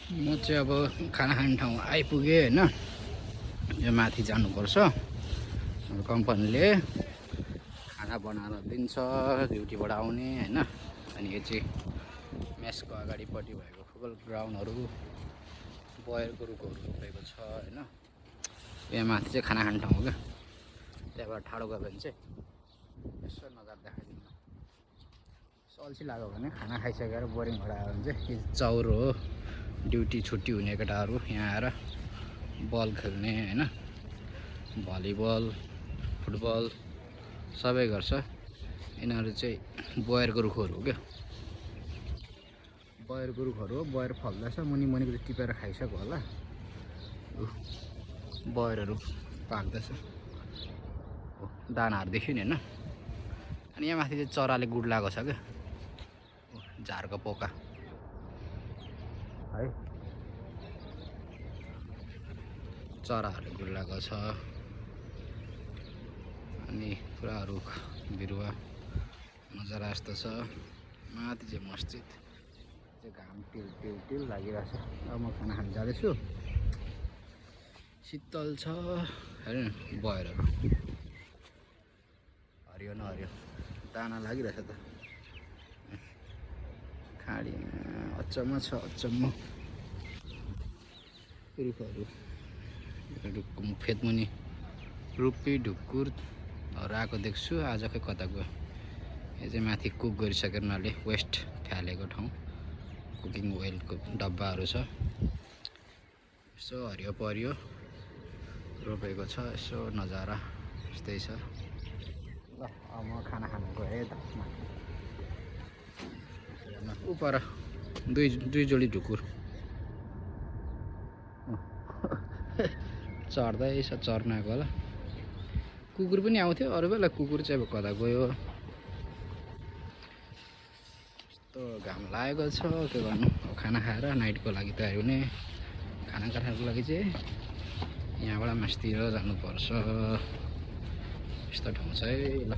म चाहिँ अब खाना खाने ठाउँ आइपुगेँ होइन। यो माथि जानुपर्छ। कम्पनीले खाना बनाएर दिन्छ ड्युटीबाट आउने होइन। अनि यो चाहिँ मेसको अगाडिपट्टि भएको फुटबल ग्राउन्डहरू बयरको रुखहरू रोपेको छ होइन। यहाँ माथि चाहिँ खाना खाने ठाउँ हो क्या। त्यहाँबाट ठाडो गयो भने चाहिँ यसो नजर देखाइदिनु। अल्छी लाग्यो भने खाना खाइसकेर बोरिङ भएर आयो भने चाहिँ यो चौर हो। ड्युटी छुट्टी हुने केटाहरू यहाँ आएर बल खेल्ने होइन। भलिबल फुटबल सबै गर्छ। यिनीहरू चाहिँ बयरको रुखहरू हो क्या। बयरको रुखहरू हो। बयर फल्दैछ। मुनि मुनिको चाहिँ टिपेर खाइसक्यो होला। बयरहरू पाक्दैछ। दानाहरू देख्यो नि होइन। अनि यहाँ माथि चाहिँ चराले गुड लगाएको छ क्या। झारको पोका है। चराहरूले गुड लगाएको छ। अनि पुरा रुख बिरुवा नजारा यस्तो छ। माथि चाहिँ मस्जिद चाहिँ घाम टिल टिल टिल लागिरहेछ। अब म खाना खान जाँदैछु। शीतल छ हेर्नु न बयरहरू हरियो न हरियो दाना लागिरहेछ त। खाडी अचम्म छ अचम्म रुखहरू। फेदमुनि रुपी ढुकुरहरू आएको देख्छु। आज खै कता गयो। यो चाहिँ माथि कुक गरिसकेर उनीहरूले वेस्ट फ्यालेको ठाउँ। कुकिङ ओइलको डब्बाहरू छ। यसो हरियो परियो रोपेको छ। यसो नजारा यस्तै छ। ल अब म खाना खानु गएँ त उ पर दुई जोडी ढुकुर चढ्दैछ। चर्न आएको होला। कुकुर पनि आउँथ्यो अरू बेला। कुकुर चाहिँ अब कता गयो। यस्तो घाम लागेको छ के गर्नु। अब खाना खाएर नाइटको लागि तयारी हुने। खाना खानको लागि चाहिँ यहाँबाट मास्तिर जानुपर्छ। यस्तो ठाउँ छ है। ल